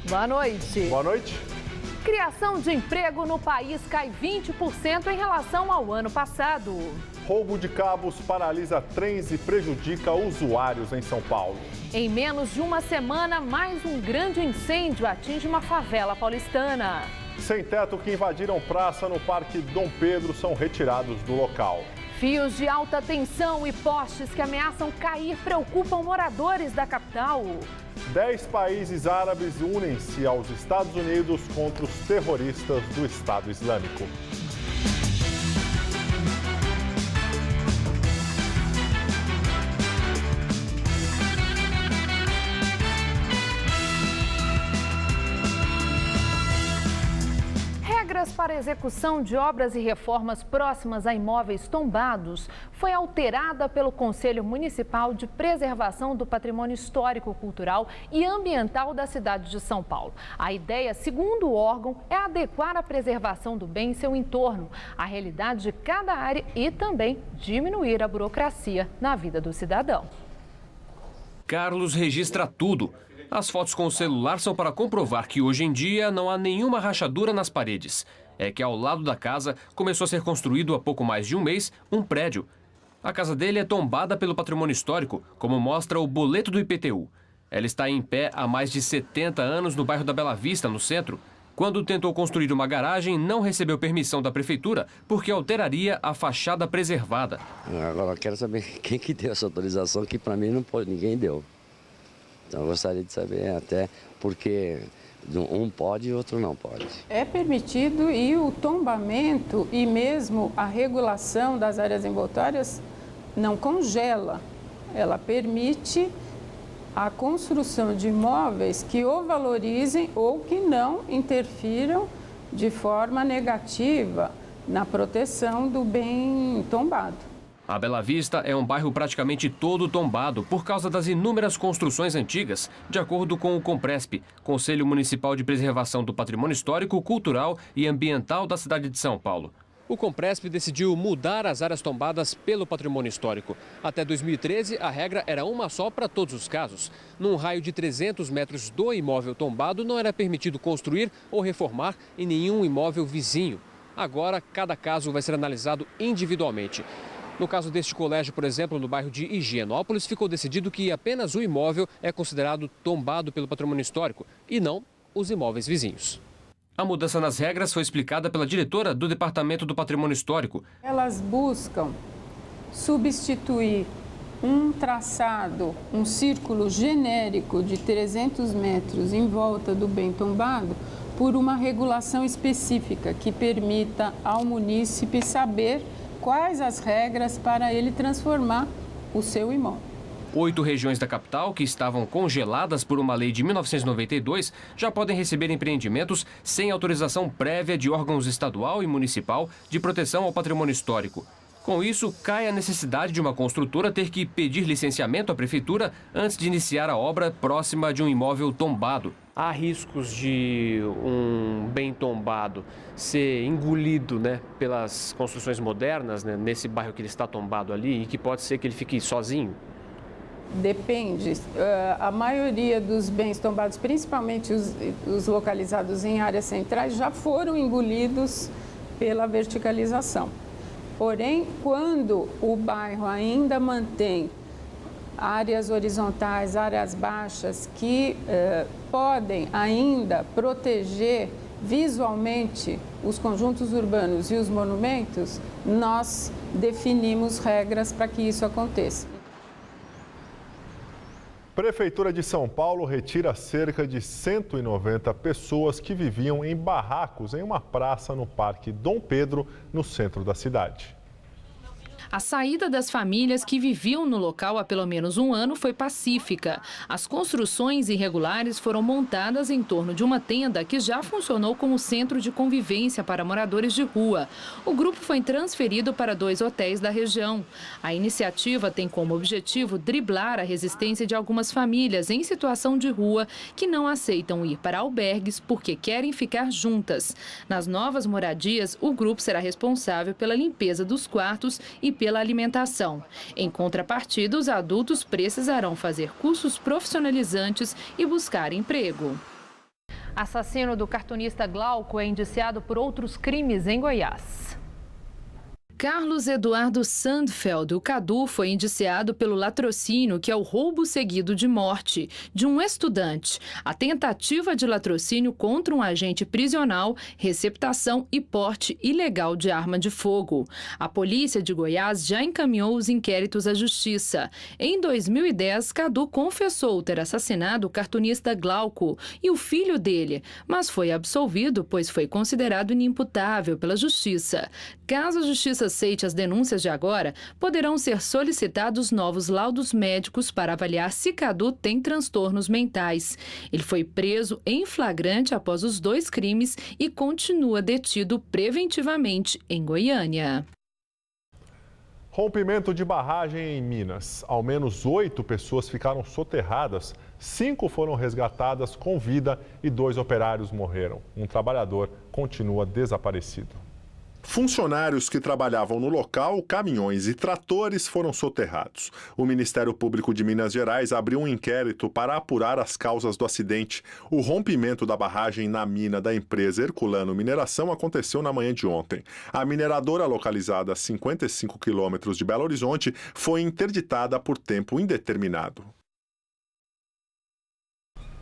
Boa noite. Boa noite. Criação de emprego no país cai 20% em relação ao ano passado. Roubo de cabos paralisa trens e prejudica usuários em São Paulo. Em menos de uma semana, mais um grande incêndio atinge uma favela paulistana. Sem-teto que invadiram praça no Parque Dom Pedro são retirados do local. Fios de alta tensão e postes que ameaçam cair preocupam moradores da capital. 10 países árabes unem-se aos Estados Unidos contra os terroristas do Estado Islâmico. Regras para execução de obras e reformas próximas a imóveis tombados foi alterada pelo Conselho Municipal de Preservação do Patrimônio Histórico, Cultural e Ambiental da cidade de São Paulo. A ideia, segundo o órgão, é adequar a preservação do bem em seu entorno, à realidade de cada área e também diminuir a burocracia na vida do cidadão. Carlos registra tudo. As fotos com o celular são para comprovar que hoje em dia não há nenhuma rachadura nas paredes. É que ao lado da casa começou a ser construído há pouco mais de um mês um prédio. A casa dele é tombada pelo patrimônio histórico, como mostra o boleto do IPTU. Ela está em pé há mais de 70 anos no bairro da Bela Vista, no centro. Quando tentou construir uma garagem, não recebeu permissão da prefeitura porque alteraria a fachada preservada. Agora eu quero saber quem que deu essa autorização, que para mim não pode, ninguém deu. Então eu gostaria de saber até porque um pode e outro não pode. É permitido e o tombamento e mesmo a regulação das áreas envoltórias não congela. Ela permite a construção de imóveis que ou valorizem ou que não interfiram de forma negativa na proteção do bem tombado. A Bela Vista é um bairro praticamente todo tombado por causa das inúmeras construções antigas, de acordo com o Compresp, Conselho Municipal de Preservação do Patrimônio Histórico, Cultural e Ambiental da cidade de São Paulo. O Compresp decidiu mudar as áreas tombadas pelo patrimônio histórico. Até 2013, a regra era uma só para todos os casos. Num raio de 300 metros do imóvel tombado, não era permitido construir ou reformar em nenhum imóvel vizinho. Agora, cada caso vai ser analisado individualmente. No caso deste colégio, por exemplo, no bairro de Higienópolis, ficou decidido que apenas o imóvel é considerado tombado pelo patrimônio histórico e não os imóveis vizinhos. A mudança nas regras foi explicada pela diretora do Departamento do Patrimônio Histórico. Elas buscam substituir um traçado, um círculo genérico de 300 metros em volta do bem tombado por uma regulação específica que permita ao munícipe saber quais as regras para ele transformar o seu imóvel. 8 regiões da capital, que estavam congeladas por uma lei de 1992, já podem receber empreendimentos sem autorização prévia de órgãos estadual e municipal de proteção ao patrimônio histórico. Com isso, cai a necessidade de uma construtora ter que pedir licenciamento à prefeitura antes de iniciar a obra próxima de um imóvel tombado. Há riscos de um bem tombado ser engolido, pelas construções modernas, nesse bairro que ele está tombado ali, e que pode ser que ele fique sozinho? Depende. A maioria dos bens tombados, principalmente os localizados em áreas centrais, já foram engolidos pela verticalização. Porém, quando o bairro ainda mantém áreas horizontais, áreas baixas, que podem ainda proteger visualmente os conjuntos urbanos e os monumentos, nós definimos regras para que isso aconteça. Prefeitura de São Paulo retira cerca de 190 pessoas que viviam em barracos em uma praça no Parque Dom Pedro, no centro da cidade. A saída das famílias que viviam no local há pelo menos um ano foi pacífica. As construções irregulares foram montadas em torno de uma tenda que já funcionou como centro de convivência para moradores de rua. O grupo foi transferido para 2 hotéis da região. A iniciativa tem como objetivo driblar a resistência de algumas famílias em situação de rua que não aceitam ir para albergues porque querem ficar juntas. Nas novas moradias, o grupo será responsável pela limpeza dos quartos e pela alimentação. Em contrapartida, os adultos precisarão fazer cursos profissionalizantes e buscar emprego. Assassino do cartunista Glauco é indiciado por outros crimes em Goiás. Carlos Eduardo Sandfeld, o Cadu, foi indiciado pelo latrocínio, que é o roubo seguido de morte de um estudante, a tentativa de latrocínio contra um agente prisional, receptação e porte ilegal de arma de fogo. A polícia de Goiás já encaminhou os inquéritos à justiça. Em 2010, Cadu confessou ter assassinado o cartunista Glauco e o filho dele, mas foi absolvido, pois foi considerado inimputável pela justiça. Caso a justiça aceite as denúncias de agora, poderão ser solicitados novos laudos médicos para avaliar se Cadu tem transtornos mentais. Ele foi preso em flagrante após os 2 crimes e continua detido preventivamente em Goiânia. Rompimento de barragem em Minas. Ao menos 8 pessoas ficaram soterradas, 5 foram resgatadas com vida e 2 operários morreram. Um trabalhador continua desaparecido. Funcionários que trabalhavam no local, caminhões e tratores foram soterrados. O Ministério Público de Minas Gerais abriu um inquérito para apurar as causas do acidente. O rompimento da barragem na mina da empresa Herculano Mineração aconteceu na manhã de ontem. A mineradora, localizada a 55 quilômetros de Belo Horizonte, foi interditada por tempo indeterminado.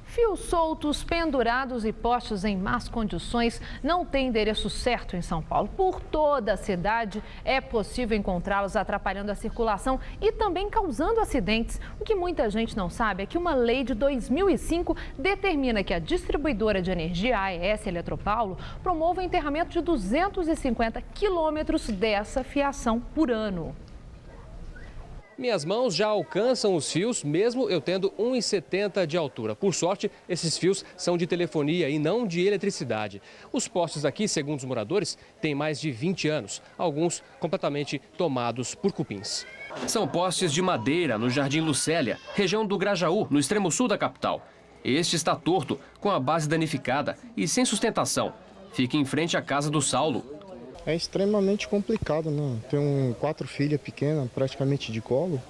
Fios soltos, pendurados e postes em más condições não têm endereço certo em São Paulo. Por toda a cidade é possível encontrá-los atrapalhando a circulação e também causando acidentes. O que muita gente não sabe é que uma lei de 2005 determina que a distribuidora de energia, a AES Eletropaulo, promova o enterramento de 250 quilômetros dessa fiação por ano. Minhas mãos já alcançam os fios, mesmo eu tendo 1,70 de altura. Por sorte, esses fios são de telefonia e não de eletricidade. Os postes aqui, segundo os moradores, têm mais de 20 anos, alguns completamente tomados por cupins. São postes de madeira no Jardim Lucélia, região do Grajaú, no extremo sul da capital. Este está torto, com a base danificada e sem sustentação. Fica em frente à casa do Saulo. É extremamente complicado, né? Tenho 4 filhas pequenas, praticamente de colo,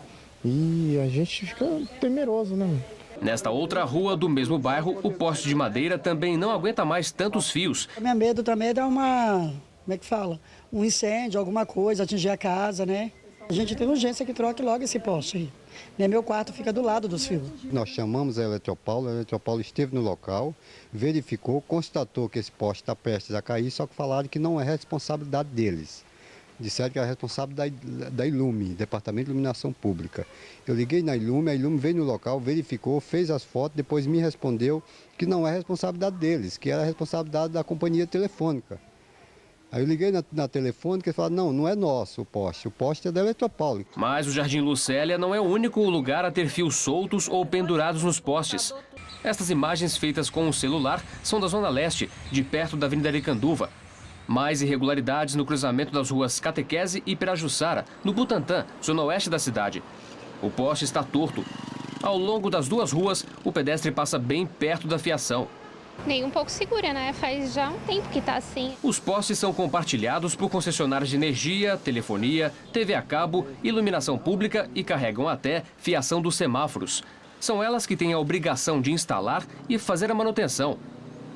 e a gente fica temeroso, né? Nesta outra rua do mesmo bairro, o poste de madeira também não aguenta mais tantos fios. O meu medo também é dar um incêndio, alguma coisa, atingir a casa, né? A gente tem urgência que troque logo esse poste aí. Meu quarto fica do lado dos fios. Nós chamamos a Eletropaulo esteve no local, verificou, constatou que esse poste está prestes a cair, só que falaram que não é responsabilidade deles. Disseram que é responsabilidade da Ilume, Departamento de Iluminação Pública. Eu liguei na Ilume, a Ilume veio no local, verificou, fez as fotos, depois me respondeu que não é responsabilidade deles, que era responsabilidade da companhia telefônica. Aí eu liguei na telefônica e falaram, não é nosso o poste é da Eletropaulo. Mas o Jardim Lucélia não é o único lugar a ter fios soltos ou pendurados nos postes. Estas imagens feitas com um celular são da Zona Leste, de perto da Avenida Aricanduva. Mais irregularidades no cruzamento das ruas Catequese e Pirajussara, no Butantã, zona oeste da cidade. O poste está torto. Ao longo das 2 ruas, o pedestre passa bem perto da fiação. Nem um pouco segura, né? Faz já um tempo que tá assim. Os postes são compartilhados por concessionárias de energia, telefonia, TV a cabo, iluminação pública e carregam até fiação dos semáforos. São elas que têm a obrigação de instalar e fazer a manutenção.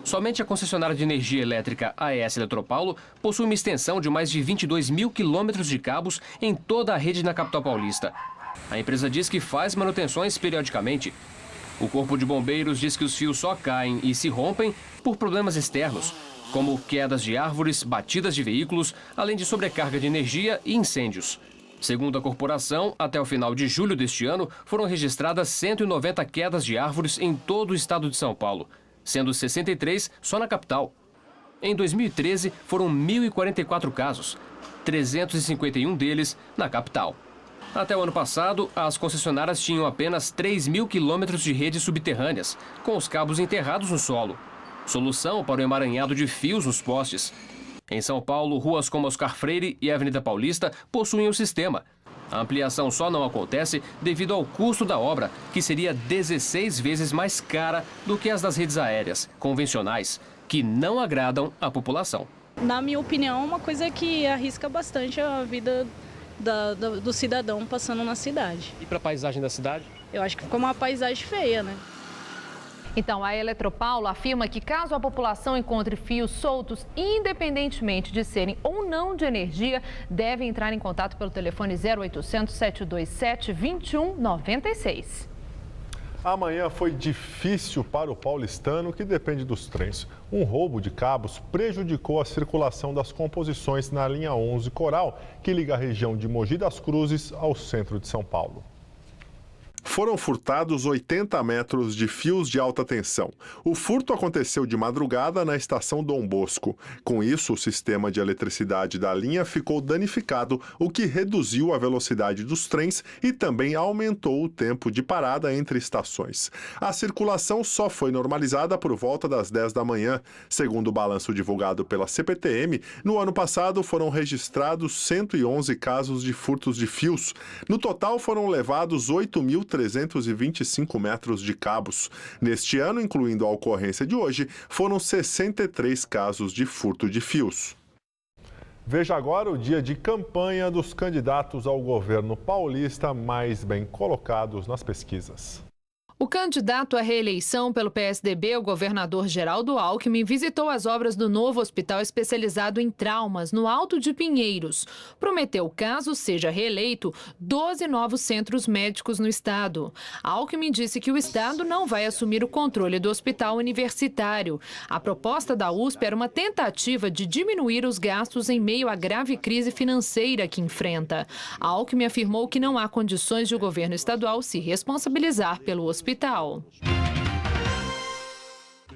Somente a concessionária de energia elétrica AES Eletropaulo possui uma extensão de mais de 22 mil quilômetros de cabos em toda a rede na capital paulista. A empresa diz que faz manutenções periodicamente. O Corpo de Bombeiros diz que os fios só caem e se rompem por problemas externos, como quedas de árvores, batidas de veículos, além de sobrecarga de energia e incêndios. Segundo a corporação, até o final de julho deste ano, foram registradas 190 quedas de árvores em todo o estado de São Paulo, sendo 63 só na capital. Em 2013, foram 1.044 casos, 351 deles na capital. Até o ano passado, as concessionárias tinham apenas 3 mil quilômetros de redes subterrâneas, com os cabos enterrados no solo. Solução para o emaranhado de fios nos postes. Em São Paulo, ruas como Oscar Freire e Avenida Paulista possuem o sistema. A ampliação só não acontece devido ao custo da obra, que seria 16 vezes mais cara do que as das redes aéreas convencionais, que não agradam a população. Na minha opinião, é uma coisa que arrisca bastante a vida do cidadão passando na cidade. E para a paisagem da cidade? Eu acho que ficou uma paisagem feia, né? Então, a Eletropaulo afirma que caso a população encontre fios soltos, independentemente de serem ou não de energia, deve entrar em contato pelo telefone 0800 727 2196. Amanhã foi difícil para o paulistano, que depende dos trens. Um roubo de cabos prejudicou a circulação das composições na linha 11 Coral, que liga a região de Mogi das Cruzes ao centro de São Paulo. Foram furtados 80 metros de fios de alta tensão. O furto aconteceu de madrugada na estação Dom Bosco. Com isso, o sistema de eletricidade da linha ficou danificado, o que reduziu a velocidade dos trens e também aumentou o tempo de parada entre estações. A circulação só foi normalizada por volta das 10 da manhã. Segundo o balanço divulgado pela CPTM, no ano passado foram registrados 111 casos de furtos de fios. No total, foram levados 8.325 metros de cabos. Neste ano, incluindo a ocorrência de hoje, foram 63 casos de furto de fios. Veja agora o dia de campanha dos candidatos ao governo paulista mais bem colocados nas pesquisas. O candidato à reeleição pelo PSDB, o governador Geraldo Alckmin, visitou as obras do novo hospital especializado em traumas no Alto de Pinheiros. Prometeu, caso seja reeleito, 12 novos centros médicos no estado. Alckmin disse que o estado não vai assumir o controle do hospital universitário. A proposta da USP era uma tentativa de diminuir os gastos em meio à grave crise financeira que enfrenta. Alckmin afirmou que não há condições de o governo estadual se responsabilizar pelo hospital.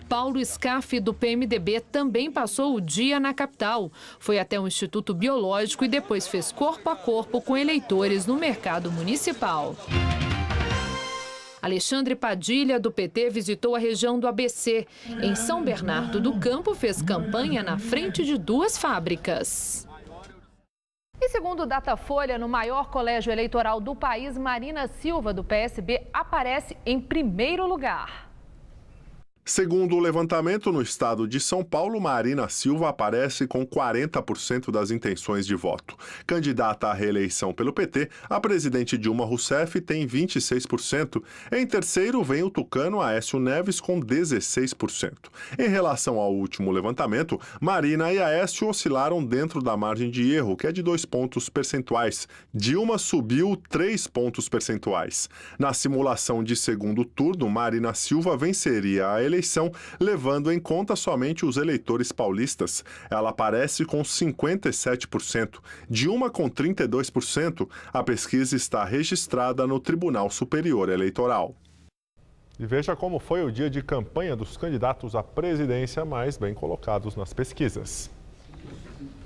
Paulo Scaff, do PMDB, também passou o dia na capital. Foi até o Instituto Biológico e depois fez corpo a corpo com eleitores no mercado municipal. Alexandre Padilha, do PT, visitou a região do ABC. Em São Bernardo do Campo, fez campanha na frente de 2 fábricas. E segundo o Datafolha, no maior colégio eleitoral do país, Marina Silva, do PSB, aparece em primeiro lugar. Segundo o levantamento no estado de São Paulo, Marina Silva aparece com 40% das intenções de voto. Candidata à reeleição pelo PT, a presidente Dilma Rousseff tem 26%. Em terceiro vem o tucano Aécio Neves com 16%. Em relação ao último levantamento, Marina e Aécio oscilaram dentro da margem de erro, que é de 2 pontos percentuais. Dilma subiu 3 pontos percentuais. Na simulação de segundo turno, Marina Silva venceria a eleição, levando em conta somente os eleitores paulistas. Ela aparece com 57%, Dilma com 32%. A pesquisa está registrada no Tribunal Superior Eleitoral. E veja como foi o dia de campanha dos candidatos à presidência mais bem colocados nas pesquisas.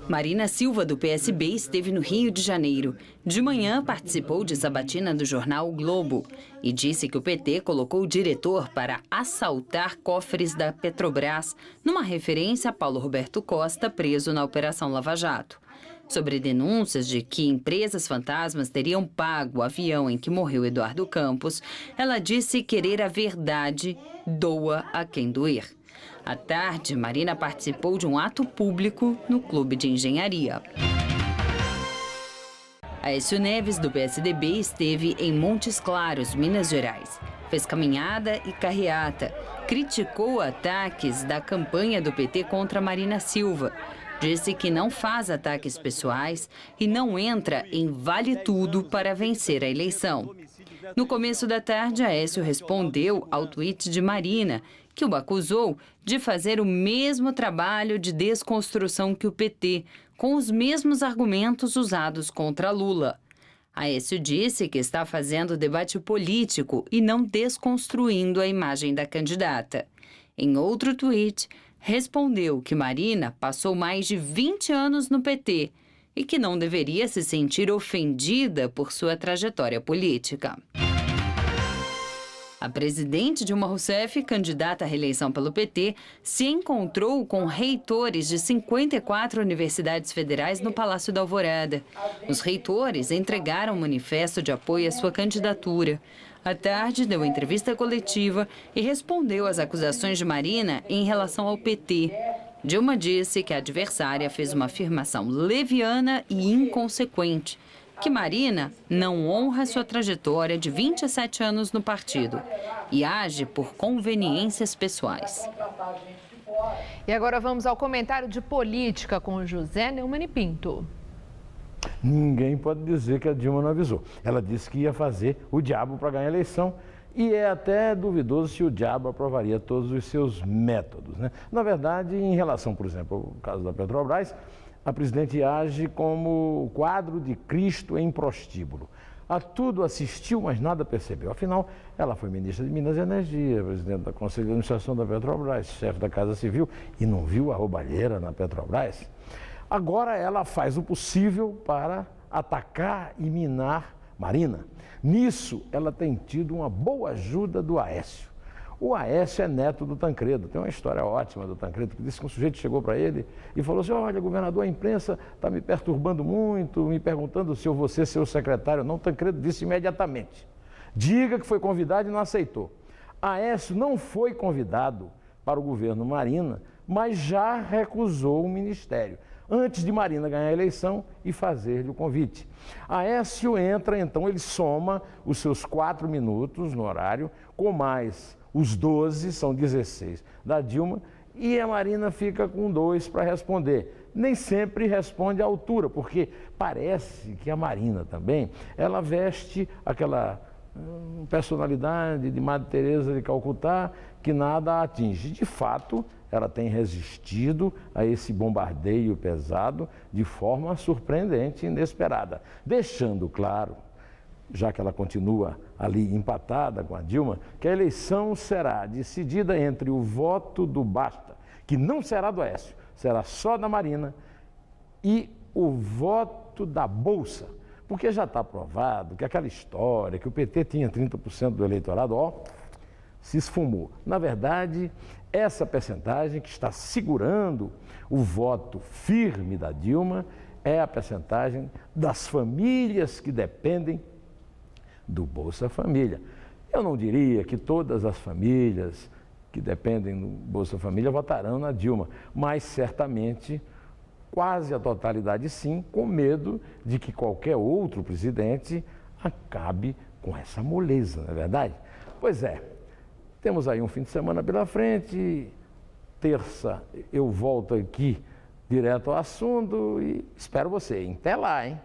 Marina Silva, do PSB, esteve no Rio de Janeiro. De manhã, participou de sabatina do jornal O Globo e disse que o PT colocou o diretor para assaltar cofres da Petrobras, numa referência a Paulo Roberto Costa, preso na Operação Lava Jato. Sobre denúncias de que empresas fantasmas teriam pago o avião em que morreu Eduardo Campos, ela disse querer a verdade, doa a quem doer. À tarde, Marina participou de um ato público no Clube de Engenharia. Aécio Neves, do PSDB, esteve em Montes Claros, Minas Gerais. Fez caminhada e carreata. Criticou ataques da campanha do PT contra Marina Silva. Disse que não faz ataques pessoais e não entra em vale tudo para vencer a eleição. No começo da tarde, Aécio respondeu ao tweet de Marina, que o acusou de fazer o mesmo trabalho de desconstrução que o PT, com os mesmos argumentos usados contra Lula. Aécio disse que está fazendo debate político e não desconstruindo a imagem da candidata. Em outro tweet, respondeu que Marina passou mais de 20 anos no PT e que não deveria se sentir ofendida por sua trajetória política. A presidente Dilma Rousseff, candidata à reeleição pelo PT, se encontrou com reitores de 54 universidades federais no Palácio da Alvorada. Os reitores entregaram um manifesto de apoio à sua candidatura. À tarde, deu entrevista coletiva e respondeu às acusações de Marina em relação ao PT. Dilma disse que a adversária fez uma afirmação leviana e inconsequente. que Marina não honra sua trajetória de 27 anos no partido e age por conveniências pessoais. E agora vamos ao comentário de política com José Neumann e Pinto. Ninguém pode dizer que a Dilma não avisou. Ela disse que ia fazer o diabo para ganhar a eleição e é até duvidoso se o diabo aprovaria todos os seus métodos, né? Na verdade, em relação, por exemplo, ao caso da Petrobras, a presidente age como o quadro de Cristo em prostíbulo. A tudo assistiu, mas nada percebeu. Afinal, ela foi ministra de Minas e Energia, presidente do Conselho de Administração da Petrobras, chefe da Casa Civil, e não viu a roubalheira na Petrobras. Agora ela faz o possível para atacar e minar Marina. Nisso, ela tem tido uma boa ajuda do Aécio. O Aécio é neto do Tancredo. Tem uma história ótima do Tancredo, que disse que um sujeito chegou para ele e falou assim: olha, governador, a imprensa está me perturbando muito, me perguntando se eu vou ser seu secretário. Não, o Tancredo disse imediatamente: diga que foi convidado e não aceitou. Aécio não foi convidado para o governo Marina, mas já recusou o ministério, antes de Marina ganhar a eleição e fazer-lhe o convite. Aécio entra, então ele soma os seus 4 minutos no horário, com mais os 12, são 16 da Dilma, e a Marina fica com 2 para responder. Nem sempre responde à altura, porque parece que a Marina também, ela veste aquela personalidade de Madre Teresa de Calcutá que nada a atinge. De fato, ela tem resistido a esse bombardeio pesado de forma surpreendente e inesperada, deixando claro, já que ela continua ali empatada com a Dilma, que a eleição será decidida entre o voto do Basta, que não será do Aécio, será só da Marina, e o voto da Bolsa, porque já está provado que aquela história que o PT tinha 30% do eleitorado, se esfumou. Na verdade, essa percentagem que está segurando o voto firme da Dilma é a percentagem das famílias que dependem do Bolsa Família. Eu não diria que todas as famílias que dependem do Bolsa Família votarão na Dilma, mas certamente quase a totalidade sim, com medo de que qualquer outro presidente acabe com essa moleza, não é verdade? Pois é, temos aí um fim de semana pela frente, terça eu volto aqui direto ao assunto e espero você, hein? Até lá, hein?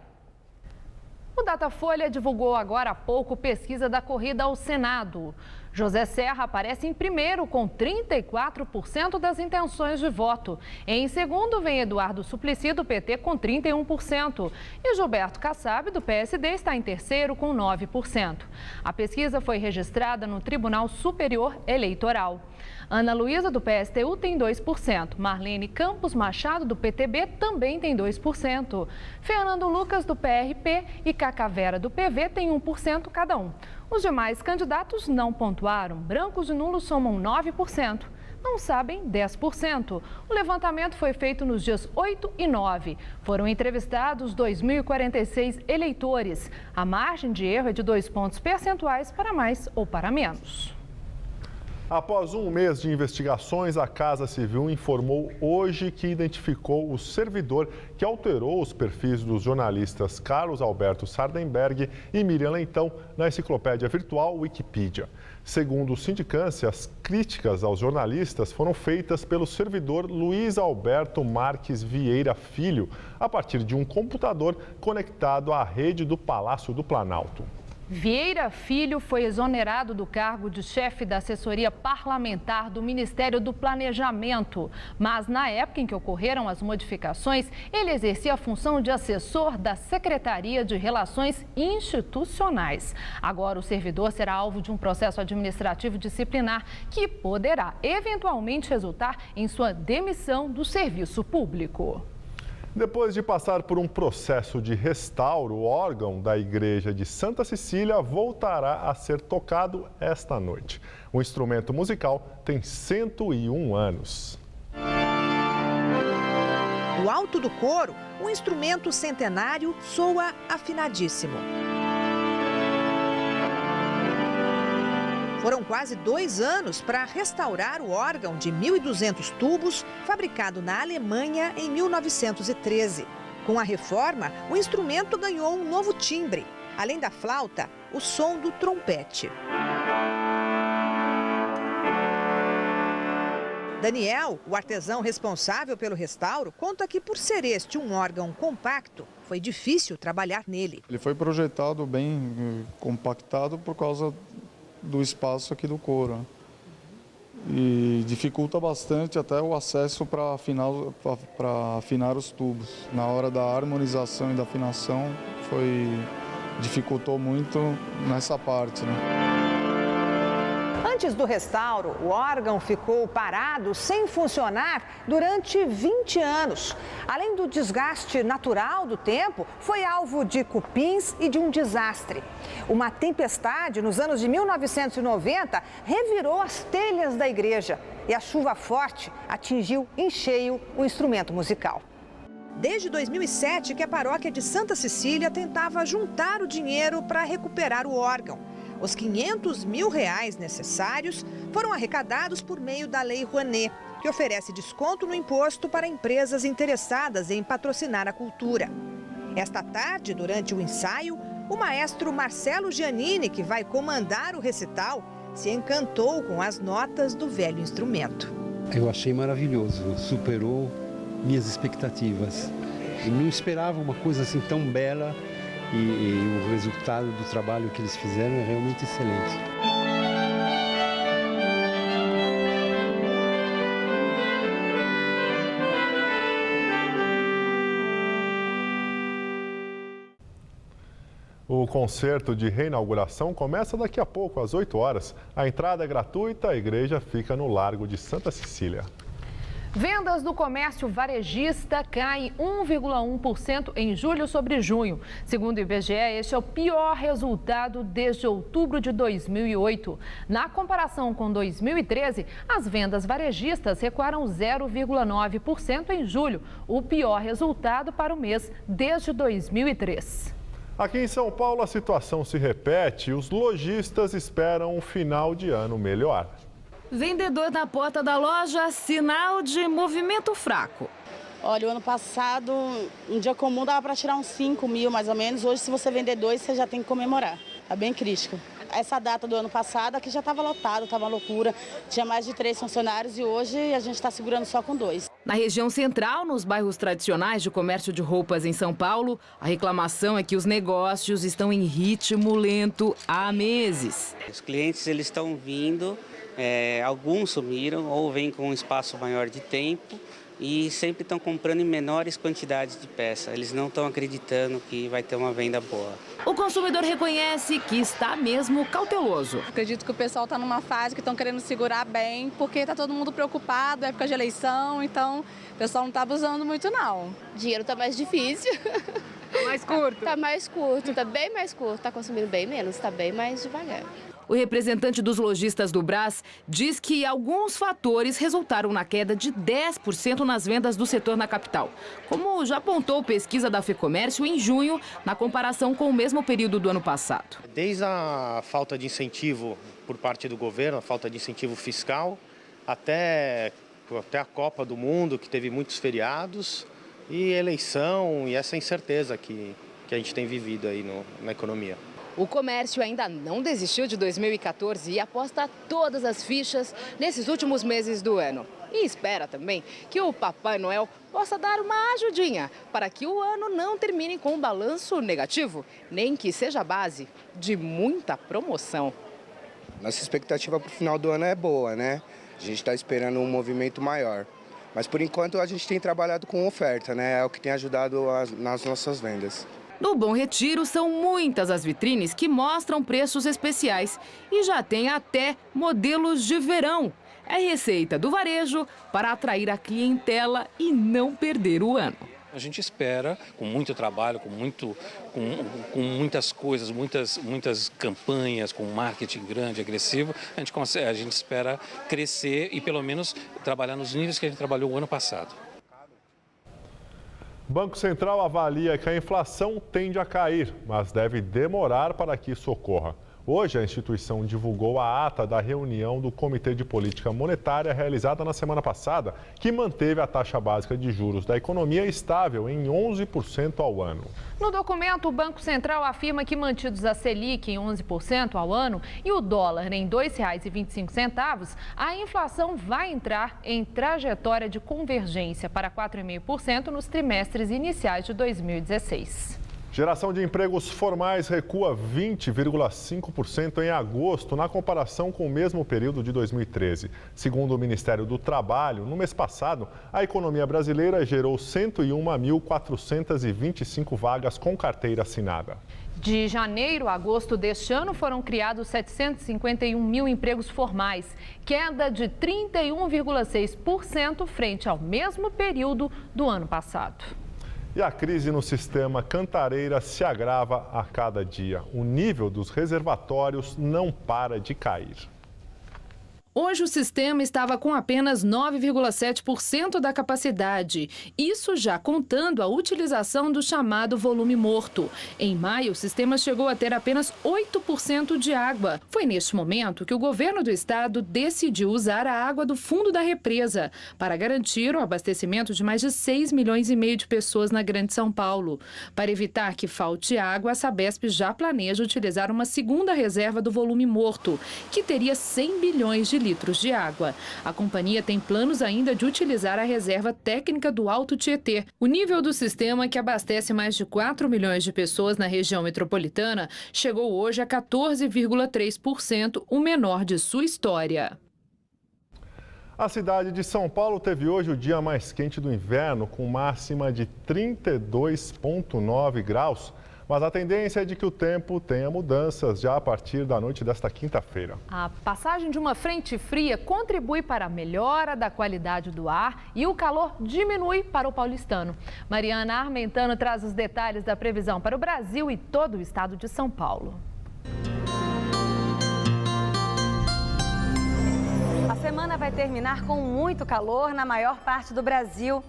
O Datafolha divulgou agora há pouco pesquisa da corrida ao Senado. José Serra aparece em primeiro com 34% das intenções de voto. Em segundo vem Eduardo Suplicy, do PT, com 31%. E Gilberto Kassab, do PSD, está em terceiro com 9%. A pesquisa foi registrada no Tribunal Superior Eleitoral. Ana Luísa, do PSTU, tem 2%. Marlene Campos Machado, do PTB, também tem 2%. Fernando Lucas, do PRP, e Cacá Vera, do PV, tem 1% cada um. Os demais candidatos não pontuaram. Brancos e nulos somam 9%. Não sabem 10%. O levantamento foi feito nos dias 8 e 9. Foram entrevistados 2.046 eleitores. A margem de erro é de 2 pontos percentuais para mais ou para menos. Após um mês de investigações, a Casa Civil informou hoje que identificou o servidor que alterou os perfis dos jornalistas Carlos Alberto Sardenberg e Miriam Leitão na enciclopédia virtual Wikipedia. Segundo o sindicância, as críticas aos jornalistas foram feitas pelo servidor Luiz Alberto Marques Vieira Filho, a partir de um computador conectado à rede do Palácio do Planalto. Vieira Filho foi exonerado do cargo de chefe da assessoria parlamentar do Ministério do Planejamento. Mas na época em que ocorreram as modificações, ele exercia a função de assessor da Secretaria de Relações Institucionais. Agora o servidor será alvo de um processo administrativo disciplinar que poderá eventualmente resultar em sua demissão do serviço público. Depois de passar por um processo de restauro, o órgão da Igreja de Santa Cecília voltará a ser tocado esta noite. O instrumento musical tem 101 anos. No alto do coro, o instrumento centenário soa afinadíssimo. Foram quase 2 anos para restaurar o órgão de 1.200 tubos, fabricado na Alemanha em 1913. Com a reforma, o instrumento ganhou um novo timbre. Além da flauta, o som do trompete. Daniel, o artesão responsável pelo restauro, conta que por ser este um órgão compacto, foi difícil trabalhar nele. Ele foi projetado bem compactado por causa do espaço aqui do coro. E dificulta bastante até o acesso para afinar os tubos. Na hora da harmonização e da afinação, dificultou muito nessa parte, né? Antes do restauro, o órgão ficou parado, sem funcionar, durante 20 anos. Além do desgaste natural do tempo, foi alvo de cupins e de um desastre. Uma tempestade nos anos de 1990 revirou as telhas da igreja e a chuva forte atingiu em cheio o instrumento musical. Desde 2007 que a paróquia de Santa Cecília tentava juntar o dinheiro para recuperar o órgão. Os R$500 mil necessários foram arrecadados por meio da Lei Rouanet, que oferece desconto no imposto para empresas interessadas em patrocinar a cultura. Esta tarde, durante o ensaio, o maestro Marcelo Giannini, que vai comandar o recital, se encantou com as notas do velho instrumento. Eu achei maravilhoso, superou minhas expectativas. Eu não esperava uma coisa assim tão bela. E o resultado do trabalho que eles fizeram é realmente excelente. O concerto de reinauguração começa daqui a pouco, às 8 horas. A entrada é gratuita, a igreja fica no Largo de Santa Cecília. Vendas do comércio varejista caem 1,1% em julho sobre junho. Segundo o IBGE, este é o pior resultado desde outubro de 2008. Na comparação com 2013, as vendas varejistas recuaram 0,9% em julho, o pior resultado para o mês desde 2003. Aqui em São Paulo, a situação se repete e os lojistas esperam um final de ano melhor. Vendedor na porta da loja, sinal de movimento fraco. Olha, o ano passado, um dia comum dava para tirar uns 5 mil mais ou menos. Hoje, se você vender 2, você já tem que comemorar. É bem crítico. Essa data do ano passado aqui já estava lotado, estava uma loucura. Tinha mais de 3 funcionários e hoje a gente está segurando só com 2. Na região central, nos bairros tradicionais de comércio de roupas em São Paulo, a reclamação é que os negócios estão em ritmo lento há meses. Os clientes eles estão vindo. Alguns sumiram ou vêm com um espaço maior de tempo e sempre estão comprando em menores quantidades de peça. Eles não estão acreditando que vai ter uma venda boa. O consumidor reconhece que está mesmo cauteloso. Acredito que o pessoal está numa fase que estão querendo segurar bem, porque está todo mundo preocupado, é época de eleição, então o pessoal não está abusando muito não. O dinheiro está mais difícil. Mais curto? Está mais curto, está bem mais curto, está consumindo bem menos, está bem mais devagar. O representante dos lojistas do Brás diz que alguns fatores resultaram na queda de 10% nas vendas do setor na capital, como já apontou pesquisa da FEComércio em junho, na comparação com o mesmo período do ano passado. Desde a falta de incentivo por parte do governo, a falta de incentivo fiscal, até a Copa do Mundo, que teve muitos feriados, e eleição e essa incerteza que a gente tem vivido aí na economia. O comércio ainda não desistiu de 2014 e aposta todas as fichas nesses últimos meses do ano. E espera também que o Papai Noel possa dar uma ajudinha para que o ano não termine com um balanço negativo, nem que seja a base de muita promoção. Nossa expectativa para o final do ano é boa, né? A gente está esperando um movimento maior. Mas por enquanto a gente tem trabalhado com oferta, né? É o que tem ajudado nas nossas vendas. No Bom Retiro, são muitas as vitrines que mostram preços especiais e já tem até modelos de verão. É receita do varejo para atrair a clientela e não perder o ano. A gente espera, com muito trabalho, com muitas coisas, muitas campanhas, com marketing grande, agressivo, a gente espera crescer e pelo menos trabalhar nos níveis que a gente trabalhou o ano passado. O Banco Central avalia que a inflação tende a cair, mas deve demorar para que isso ocorra. Hoje, a instituição divulgou a ata da reunião do Comitê de Política Monetária realizada na semana passada, que manteve a taxa básica de juros da economia estável em 11% ao ano. No documento, o Banco Central afirma que mantidos a Selic em 11% ao ano e o dólar em R$ 2,25, a inflação vai entrar em trajetória de convergência para 4,5% nos trimestres iniciais de 2016. Geração de empregos formais recua 20,5% em agosto, na comparação com o mesmo período de 2013. Segundo o Ministério do Trabalho, no mês passado, a economia brasileira gerou 101.425 vagas com carteira assinada. De janeiro a agosto deste ano, foram criados 751 mil empregos formais, queda de 31,6% frente ao mesmo período do ano passado. E a crise no sistema Cantareira se agrava a cada dia. O nível dos reservatórios não para de cair. Hoje o sistema estava com apenas 9,7% da capacidade, isso já contando a utilização do chamado volume morto. Em maio, o sistema chegou a ter apenas 8% de água. Foi neste momento que o governo do estado decidiu usar a água do fundo da represa para garantir o abastecimento de mais de 6 milhões e meio de pessoas na Grande São Paulo. Para evitar que falte água, a Sabesp já planeja utilizar uma segunda reserva do volume morto, que teria 100 bilhões de litros de água. A companhia tem planos ainda de utilizar a reserva técnica do Alto Tietê. O nível do sistema, que abastece mais de 4 milhões de pessoas na região metropolitana, chegou hoje a 14,3%, o menor de sua história. A cidade de São Paulo teve hoje o dia mais quente do inverno, com máxima de 32,9 graus. Mas a tendência é de que o tempo tenha mudanças já a partir da noite desta quinta-feira. A passagem de uma frente fria contribui para a melhora da qualidade do ar e o calor diminui para o paulistano. Mariana Armentano traz os detalhes da previsão para o Brasil e todo o estado de São Paulo. A semana vai terminar com muito calor na maior parte do Brasil.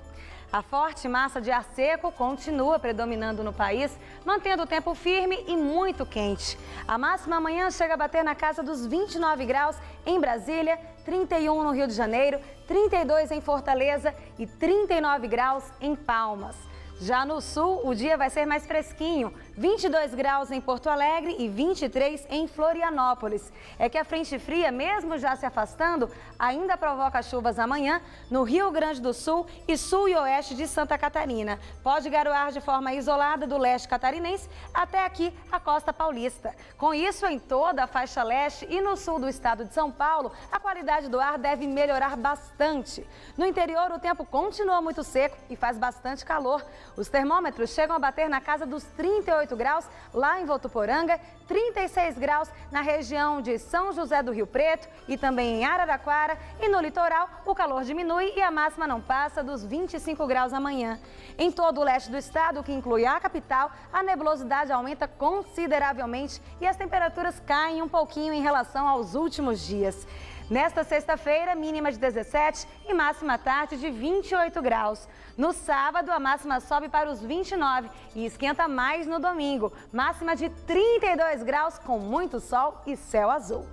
A forte massa de ar seco continua predominando no país, mantendo o tempo firme e muito quente. A máxima amanhã chega a bater na casa dos 29 graus em Brasília, 31 no Rio de Janeiro, 32 em Fortaleza e 39 graus em Palmas. Já no sul, o dia vai ser mais fresquinho, 22 graus em Porto Alegre e 23 em Florianópolis. É que a frente fria, mesmo já se afastando, ainda provoca chuvas amanhã no Rio Grande do Sul e sul e oeste de Santa Catarina. Pode garoar de forma isolada do leste catarinense até aqui a costa paulista. Com isso, em toda a faixa leste e no sul do estado de São Paulo, a qualidade do ar deve melhorar bastante. No interior, o tempo continua muito seco e faz bastante calor. Os termômetros chegam a bater na casa dos 38 graus lá em Votuporanga, 36 graus na região de São José do Rio Preto e também em Araraquara. E no litoral, o calor diminui e a máxima não passa dos 25 graus amanhã. Em todo o leste do estado, que inclui a capital, a nebulosidade aumenta consideravelmente e as temperaturas caem um pouquinho em relação aos últimos dias. Nesta sexta-feira, mínima de 17 e máxima à tarde de 28 graus. No sábado, a máxima sobe para os 29 e esquenta mais no domingo. Máxima de 32 graus com muito sol e céu azul.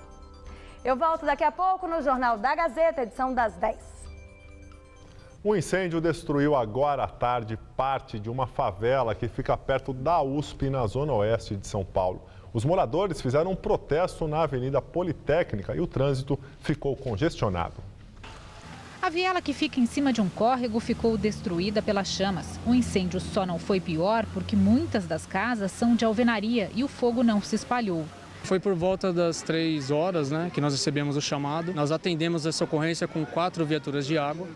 Eu volto daqui a pouco no Jornal da Gazeta, edição das 10. Um incêndio destruiu agora à tarde parte de uma favela que fica perto da USP, na zona oeste de São Paulo. Os moradores fizeram um protesto na Avenida Politécnica e o trânsito ficou congestionado. A viela que fica em cima de um córrego ficou destruída pelas chamas. O incêndio só não foi pior porque muitas das casas são de alvenaria e o fogo não se espalhou. Foi por volta das 3 horas, que nós recebemos o chamado. Nós atendemos essa ocorrência com 4 viaturas de água.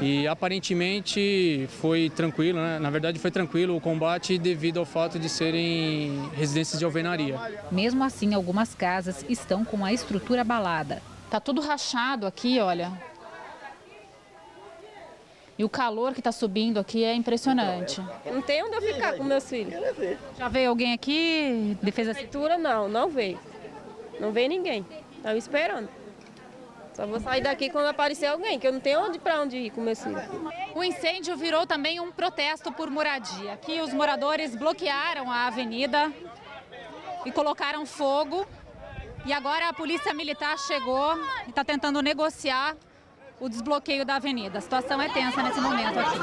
E aparentemente foi tranquilo, Na verdade foi tranquilo o combate devido ao fato de serem residências de alvenaria. Mesmo assim, algumas casas estão com a estrutura abalada. Tá tudo rachado aqui, olha. E o calor que está subindo aqui é impressionante. Não tem onde eu ficar com meus filhos. Já veio alguém aqui? Defesa Prefeitura não veio. Não veio ninguém. Estamos esperando. Só vou sair daqui quando aparecer alguém, que eu não tenho para onde ir com meus filhos. O incêndio virou também um protesto por moradia. Aqui os moradores bloquearam a avenida e colocaram fogo E agora a polícia militar chegou e está tentando negociar o desbloqueio da avenida. A situação é tensa nesse momento aqui.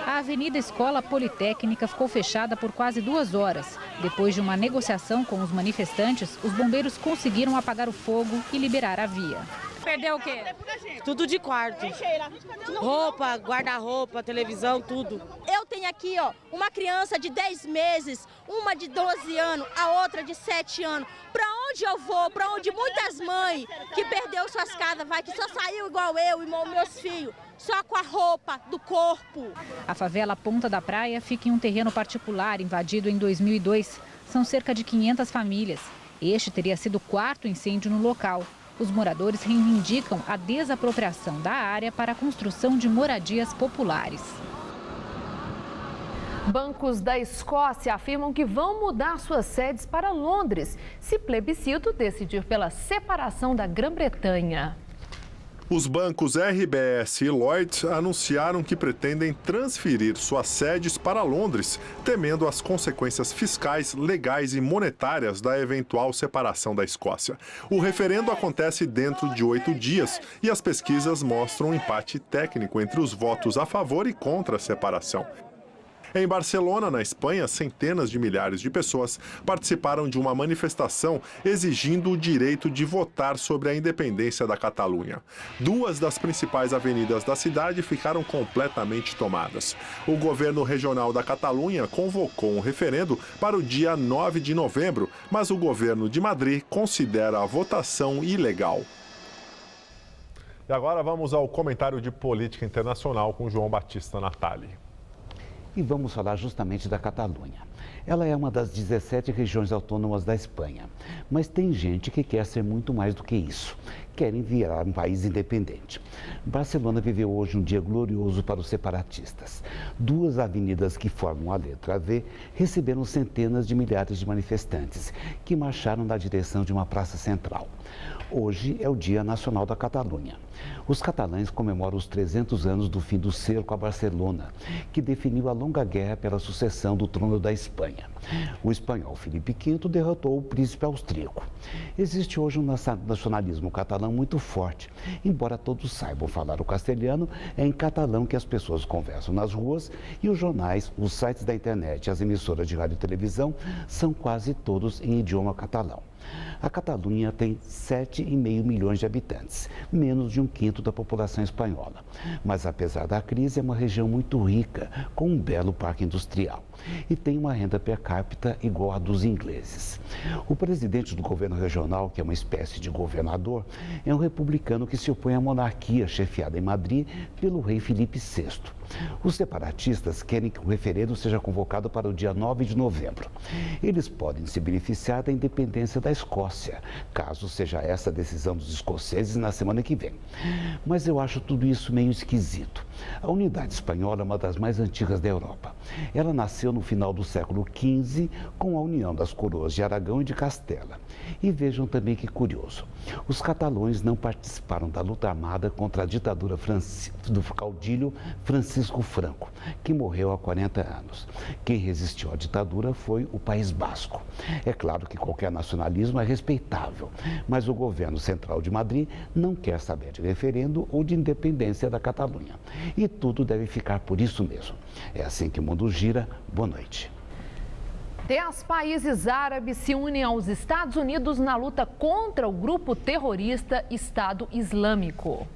A Avenida Escola Politécnica ficou fechada por quase 2 horas. Depois de uma negociação com os manifestantes, os bombeiros conseguiram apagar o fogo e liberar a via. Perdeu o quê? Tudo de quarto. Roupa, guarda-roupa, televisão, tudo. Eu tenho aqui, ó, uma criança de 10 meses, uma de 12 anos, a outra de 7 anos. Para onde eu vou? Para onde muitas mães que perdeu suas casas, vai, que só saiu igual eu e meus filhos, só com a roupa do corpo. A favela Ponta da Praia fica em um terreno particular invadido em 2002. São cerca de 500 famílias. Este teria sido o 4º incêndio no local. Os moradores reivindicam a desapropriação da área para a construção de moradias populares. Bancos da Escócia afirmam que vão mudar suas sedes para Londres, se plebiscito decidir pela separação da Grã-Bretanha. Os bancos RBS e Lloyds anunciaram que pretendem transferir suas sedes para Londres, temendo as consequências fiscais, legais e monetárias da eventual separação da Escócia. O referendo acontece dentro de 8 dias e as pesquisas mostram um empate técnico entre os votos a favor e contra a separação. Em Barcelona, na Espanha, centenas de milhares de pessoas participaram de uma manifestação exigindo o direito de votar sobre a independência da Catalunha. 2 das principais avenidas da cidade ficaram completamente tomadas. O governo regional da Catalunha convocou um referendo para o dia 9 de novembro, mas o governo de Madrid considera a votação ilegal. E agora vamos ao comentário de política internacional com João Batista Natali. E vamos falar justamente da Catalunha. Ela é uma das 17 regiões autônomas da Espanha, mas tem gente que quer ser muito mais do que isso. Querem virar um país independente. Barcelona viveu hoje um dia glorioso para os separatistas. 2 avenidas que formam a letra V receberam centenas de milhares de manifestantes que marcharam na direção de uma praça central. Hoje é o Dia Nacional da Catalunha. Os catalães comemoram os 300 anos do fim do cerco a Barcelona, que definiu a longa guerra pela sucessão do trono da Espanha. O espanhol Filipe V derrotou o príncipe austríaco. Existe hoje um nacionalismo catalão muito forte. Embora todos saibam falar o castelhano, é em catalão que as pessoas conversam nas ruas e os jornais, os sites da internet e as emissoras de rádio e televisão são quase todos em idioma catalão. A Catalunha tem 7,5 milhões de habitantes, menos de 1/5 da população espanhola. Mas, apesar da crise, é uma região muito rica, com um belo parque industrial. E tem uma renda per capita igual à dos ingleses. O presidente do governo regional, que é uma espécie de governador, é um republicano que se opõe à monarquia chefiada em Madrid pelo rei Filipe VI. Os separatistas querem que o referendo seja convocado para o dia 9 de novembro. Eles podem se beneficiar da independência da Escócia, caso seja essa a decisão dos escoceses na semana que vem. Mas eu acho tudo isso meio esquisito. A unidade espanhola é uma das mais antigas da Europa. Ela nasceu no final do século XV com a união das coroas de Aragão e de Castela. E vejam também que curioso, os catalães não participaram da luta armada contra a ditadura do caudilho Francisco Franco, que morreu há 40 anos. Quem resistiu à ditadura foi o País Basco. É claro que qualquer nacionalismo é respeitável, mas o governo central de Madrid não quer saber de referendo ou de independência da Catalunha. E tudo deve ficar por isso mesmo. É assim que o mundo gira. Boa noite. 10 países árabes se unem aos Estados Unidos na luta contra o grupo terrorista Estado Islâmico.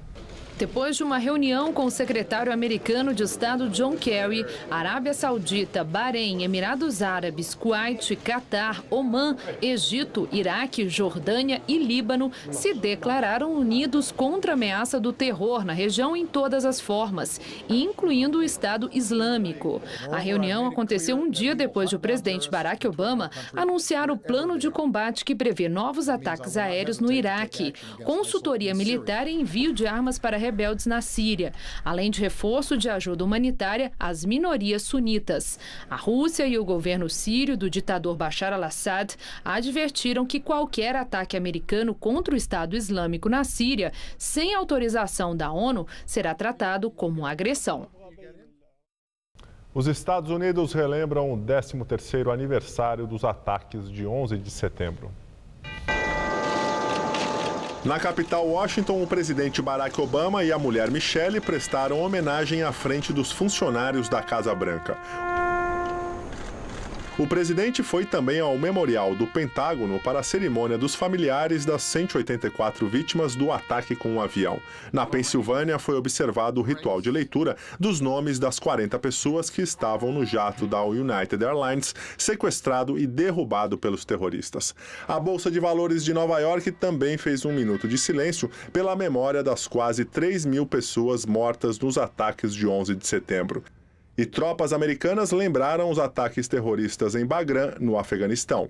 Depois de uma reunião com o secretário americano de Estado John Kerry, Arábia Saudita, Bahrein, Emirados Árabes, Kuwait, Catar, Omã, Egito, Iraque, Jordânia e Líbano se declararam unidos contra a ameaça do terror na região em todas as formas, incluindo o Estado Islâmico. A reunião aconteceu um dia depois de o presidente Barack Obama anunciar o plano de combate que prevê novos ataques aéreos no Iraque, consultoria militar e envio de armas para rebeldes na Síria, além de reforço de ajuda humanitária às minorias sunitas. A Rússia e o governo sírio do ditador Bashar al-Assad advertiram que qualquer ataque americano contra o Estado Islâmico na Síria, sem autorização da ONU, será tratado como agressão. Os Estados Unidos relembram o 13º aniversário dos ataques de 11 de setembro. Na capital Washington, o presidente Barack Obama e a mulher Michelle prestaram homenagem à frente dos funcionários da Casa Branca. O presidente foi também ao memorial do Pentágono para a cerimônia dos familiares das 184 vítimas do ataque com um avião. Na Pensilvânia, foi observado o ritual de leitura dos nomes das 40 pessoas que estavam no jato da United Airlines, sequestrado e derrubado pelos terroristas. A Bolsa de Valores de Nova York também fez um minuto de silêncio pela memória das quase 3.000 pessoas mortas nos ataques de 11 de setembro. E tropas americanas lembraram os ataques terroristas em Bagram, no Afeganistão.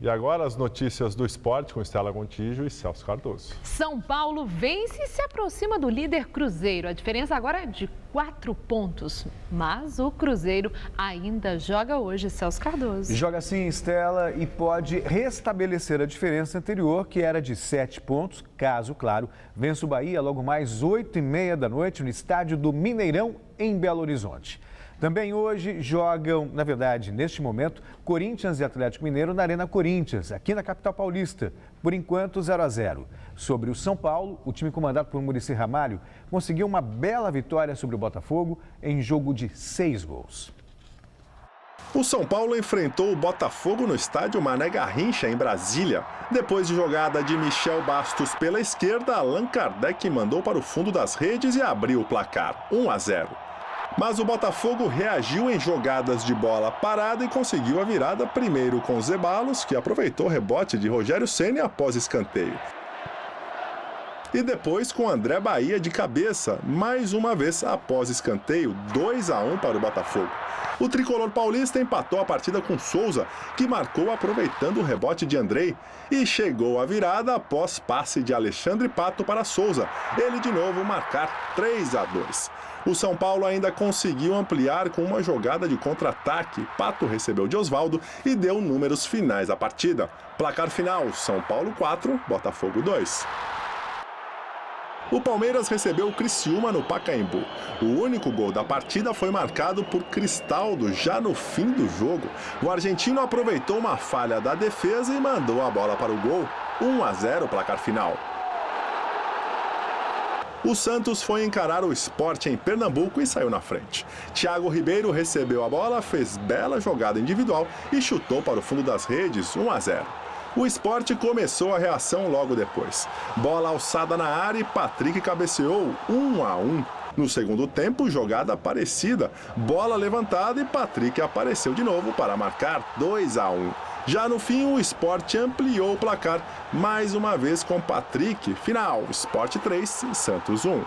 E agora as notícias do esporte com Estela Gontijo e Celso Cardoso. São Paulo vence e se aproxima do líder Cruzeiro. A diferença agora é de 4 pontos. Mas o Cruzeiro ainda joga hoje, Celso Cardoso. Joga sim, Estela, e pode restabelecer a diferença anterior, que era de 7 pontos, caso, claro, vença o Bahia logo mais 8h30 da noite no estádio do Mineirão, em Belo Horizonte. Também hoje jogam, na verdade, neste momento, Corinthians e Atlético Mineiro na Arena Corinthians, aqui na capital paulista. Por enquanto, 0-0. Sobre o São Paulo, o time comandado por Muricy Ramalho conseguiu uma bela vitória sobre o Botafogo em jogo de 6 gols. O São Paulo enfrentou o Botafogo no estádio Mané Garrincha, em Brasília. Depois de jogada de Michel Bastos pela esquerda, Allan Kardec mandou para o fundo das redes e abriu o placar, 1-0. Mas o Botafogo reagiu em jogadas de bola parada e conseguiu a virada primeiro com Zeballos, que aproveitou o rebote de Rogério Ceni após escanteio. E depois com André Bahia de cabeça, mais uma vez após escanteio, 2-1 para o Botafogo. O tricolor paulista empatou a partida com Souza, que marcou aproveitando o rebote de Andrei, e chegou à virada após passe de Alexandre Pato para Souza, ele de novo marcar 3-2. O São Paulo ainda conseguiu ampliar com uma jogada de contra-ataque. Pato recebeu de Osvaldo e deu números finais à partida. Placar final, São Paulo 4, Botafogo 2. O Palmeiras recebeu o Criciúma no Pacaembu. O único gol da partida foi marcado por Cristaldo já no fim do jogo. O argentino aproveitou uma falha da defesa e mandou a bola para o gol. 1-0 placar final. O Santos foi encarar o Sport em Pernambuco e saiu na frente. Thiago Ribeiro recebeu a bola, fez bela jogada individual e chutou para o fundo das redes, 1-0. O Sport começou a reação logo depois. Bola alçada na área e Patrick cabeceou, 1-1. No segundo tempo, jogada parecida, bola levantada e Patrick apareceu de novo para marcar 2-1. Já no fim, o Sport ampliou o placar, mais uma vez com Patrick. Final, Sport 3, Santos 1.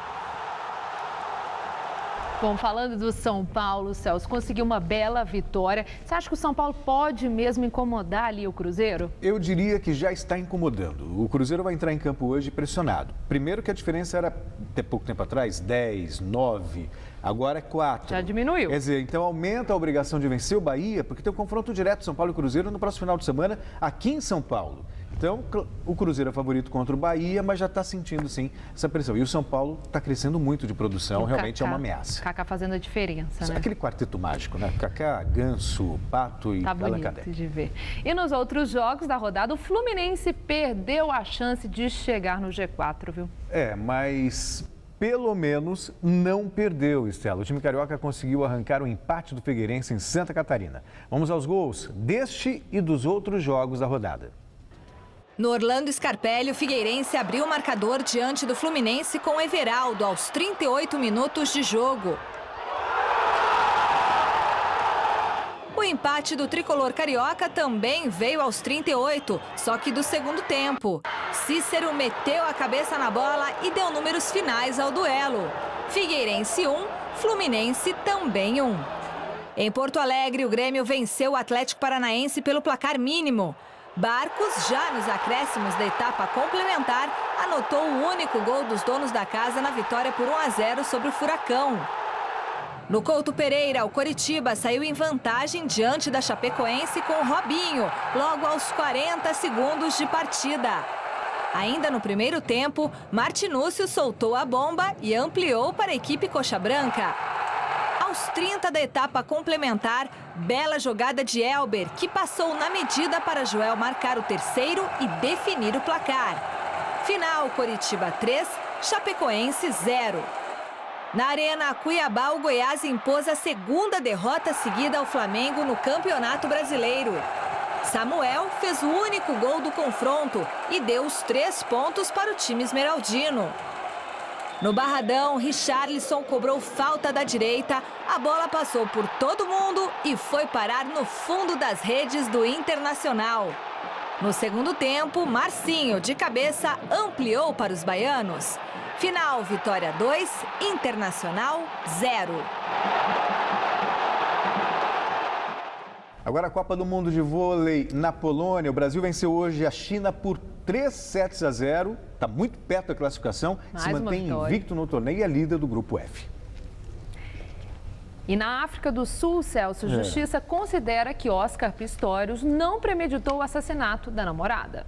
Bom, falando do São Paulo, Celso, conseguiu uma bela vitória. Você acha que o São Paulo pode mesmo incomodar ali o Cruzeiro? Eu diria que já está incomodando. O Cruzeiro vai entrar em campo hoje pressionado. Primeiro que a diferença era, até pouco tempo atrás, 10, 9, agora é 4. Já diminuiu. Quer dizer, então aumenta a obrigação de vencer o Bahia, porque tem um confronto direto São Paulo e Cruzeiro no próximo final de semana aqui em São Paulo. Então, o Cruzeiro é favorito contra o Bahia, mas já está sentindo, sim, essa pressão. E o São Paulo está crescendo muito de produção, realmente é uma ameaça. Kaká fazendo a diferença, né? Aquele quarteto mágico, né? Kaká, Ganso, Pato e Allan Kardec. Tá bonito de ver. E nos outros jogos da rodada, o Fluminense perdeu a chance de chegar no G4, viu? Mas pelo menos não perdeu, Estela. O time carioca conseguiu arrancar o empate do Figueirense em Santa Catarina. Vamos aos gols deste e dos outros jogos da rodada. No Orlando Scarpelli, o Figueirense abriu o marcador diante do Fluminense com Everaldo aos 38 minutos de jogo. O empate do tricolor carioca também veio aos 38, só que do segundo tempo. Cícero meteu a cabeça na bola e deu números finais ao duelo. Figueirense 1, Fluminense também 1. Em Porto Alegre, o Grêmio venceu o Atlético Paranaense pelo placar mínimo. Barcos, já nos acréscimos da etapa complementar, anotou o único gol dos donos da casa na vitória por 1-0 sobre o Furacão. No Couto Pereira, o Coritiba saiu em vantagem diante da Chapecoense com o Robinho, logo aos 40 segundos de partida. Ainda no primeiro tempo, Martinúcio soltou a bomba e ampliou para a equipe coxa branca. Aos 30 da etapa complementar, bela jogada de Elber, que passou na medida para Joel marcar o terceiro e definir o placar. Final, Coritiba 3, Chapecoense 0. Na Arena Cuiabá, o Goiás impôs a segunda derrota seguida ao Flamengo no Campeonato Brasileiro. Samuel fez o único gol do confronto e deu os 3 pontos para o time esmeraldino. No Barradão, Richarlison cobrou falta da direita, a bola passou por todo mundo e foi parar no fundo das redes do Internacional. No segundo tempo, Marcinho, de cabeça, ampliou para os baianos. Final, Vitória 2, Internacional 0. Agora a Copa do Mundo de Vôlei na Polônia. O Brasil venceu hoje a China por 3-0. Está muito perto da classificação. Se mantém invicto no torneio e é líder do grupo F. E na África do Sul, Celso, Justiça considera que Oscar Pistorius não premeditou o assassinato da namorada.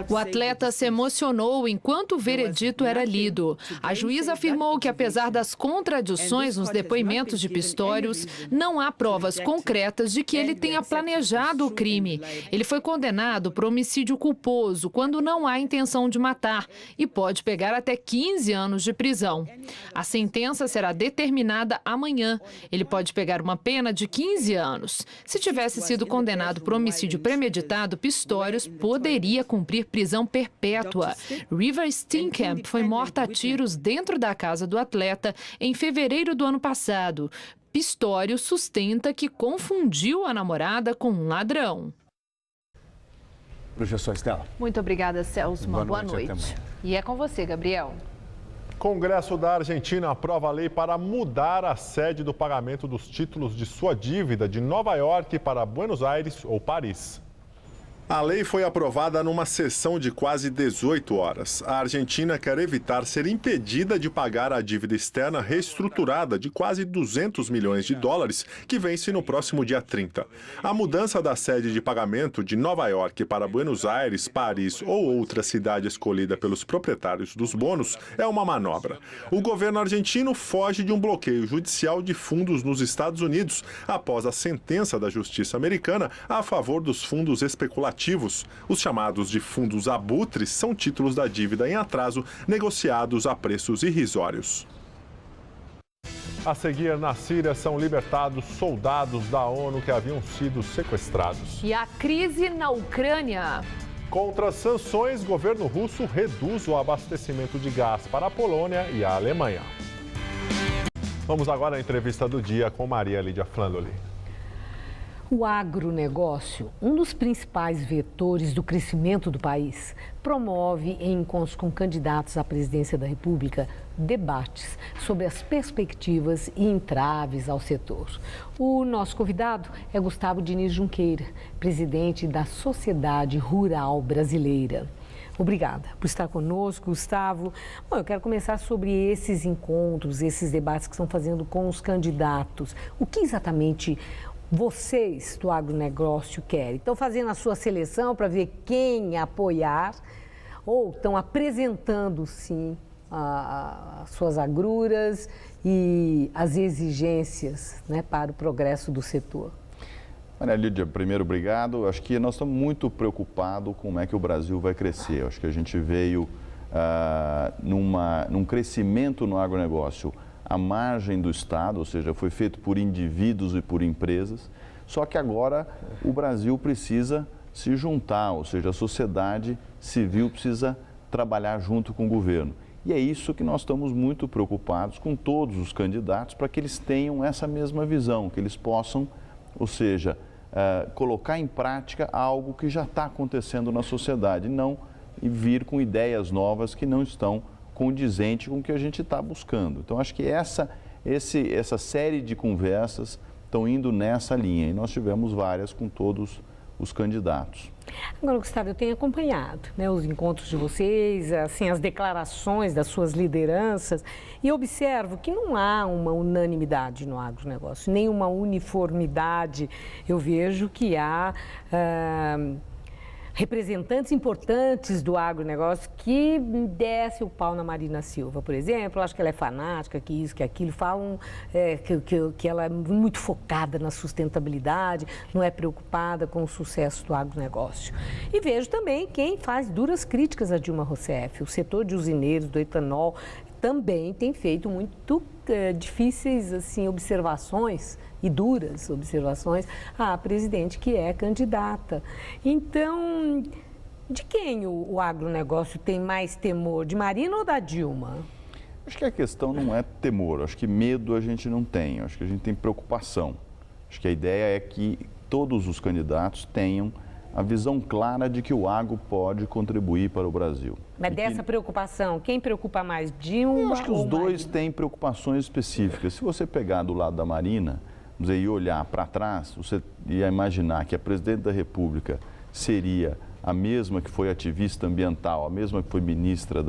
O atleta se emocionou enquanto o veredito era lido. A juíza afirmou que, apesar das contradições nos depoimentos de Pistorius, não há provas concretas de que ele tenha planejado o crime. Ele foi condenado por homicídio culposo, quando não há intenção de matar, e pode pegar até 15 anos de prisão. A sentença será determinada amanhã. Ele pode pegar uma pena de 15 anos. Se tivesse sido condenado por homicídio premeditado, Pistorius poderia cumprir prisão perpétua. River Steenkamp foi morta a tiros dentro da casa do atleta em fevereiro do ano passado. Pistorius sustenta que confundiu a namorada com um ladrão. Projeções dela. Muito obrigada, Celso. Uma boa noite. E é com você, Gabriel. Congresso da Argentina aprova a lei para mudar a sede do pagamento dos títulos de sua dívida de Nova York para Buenos Aires ou Paris. A lei foi aprovada numa sessão de quase 18 horas. A Argentina quer evitar ser impedida de pagar a dívida externa reestruturada de quase 200 milhões de dólares, que vence no próximo dia 30. A mudança da sede de pagamento de Nova York para Buenos Aires, Paris ou outra cidade escolhida pelos proprietários dos bônus é uma manobra. O governo argentino foge de um bloqueio judicial de fundos nos Estados Unidos após a sentença da Justiça americana a favor dos fundos especulativos. Os chamados de fundos abutres são títulos da dívida em atraso negociados a preços irrisórios. A seguir, na Síria, são libertados soldados da ONU que haviam sido sequestrados. E a crise na Ucrânia. Contra as sanções, o governo russo reduz o abastecimento de gás para a Polônia e a Alemanha. Vamos agora à entrevista do dia com Maria Lídia Flandoli. O agronegócio, um dos principais vetores do crescimento do país, promove em encontros com candidatos à presidência da República debates sobre as perspectivas e entraves ao setor. O nosso convidado é Gustavo Diniz Junqueira, presidente da Sociedade Rural Brasileira. Obrigada por estar conosco, Gustavo. Bom, eu quero começar sobre esses encontros, esses debates que estão fazendo com os candidatos. O que exatamente vocês do agronegócio querem? Estão fazendo a sua seleção para ver quem apoiar ou estão apresentando, sim, as suas agruras e as exigências, né, para o progresso do setor? Maria Lídia, primeiro, obrigado. Acho que nós estamos muito preocupados com como é que o Brasil vai crescer. Acho que a gente veio num crescimento no agronegócio à margem do Estado, ou seja, foi feito por indivíduos e por empresas, só que agora o Brasil precisa se juntar, ou seja, a sociedade civil precisa trabalhar junto com o governo. E é isso que nós estamos muito preocupados com todos os candidatos, para que eles tenham essa mesma visão, que eles possam, ou seja, colocar em prática algo que já está acontecendo na sociedade, não vir com ideias novas que não estão condizente com o que a gente está buscando. Então, acho que essa série de conversas estão indo nessa linha e nós tivemos várias com todos os candidatos. Agora, Gustavo, eu tenho acompanhado, né, os encontros de vocês, assim, as declarações das suas lideranças e observo que não há uma unanimidade no agronegócio, nem uma uniformidade. Eu vejo que há representantes importantes do agronegócio que descem o pau na Marina Silva, por exemplo. Eu acho que ela é fanática, que isso, que aquilo. Falam que ela é muito focada na sustentabilidade, não é preocupada com o sucesso do agronegócio. E vejo também quem faz duras críticas a Dilma Rousseff. O setor de usineiros, do etanol, também tem feito muito difíceis assim, observações e duras observações à presidente que é candidata. Então, de quem o agronegócio tem mais temor? De Marina ou da Dilma? Acho que a questão não é temor, acho que medo a gente não tem, acho que a gente tem preocupação. Acho que a ideia é que todos os candidatos tenham a visão clara de que o agro pode contribuir para o Brasil. Mas dessa preocupação, quem preocupa mais, Dilma? Eu acho que os dois têm preocupações específicas. Se você pegar do lado da Marina e olhar para trás, você ia imaginar que a presidente da República seria a mesma que foi ativista ambiental, a mesma que foi ministra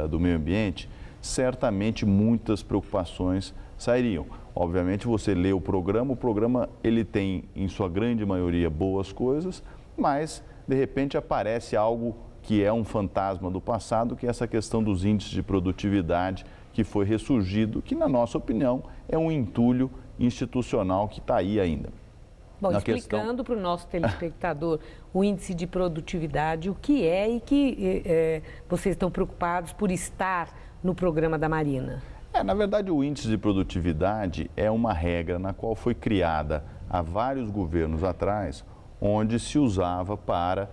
do Meio Ambiente, certamente muitas preocupações sairiam. Obviamente, você lê o programa ele tem, em sua grande maioria, boas coisas, mas, de repente, aparece algo que é um fantasma do passado, que é essa questão dos índices de produtividade que foi ressurgido, que, na nossa opinião, é um entulho institucional que está aí ainda. Bom, explicando para o nosso telespectador o índice de produtividade, o que é e que vocês estão preocupados por estar no programa da Marina. Na verdade, o índice de produtividade é uma regra na qual foi criada há vários governos atrás, onde se usava para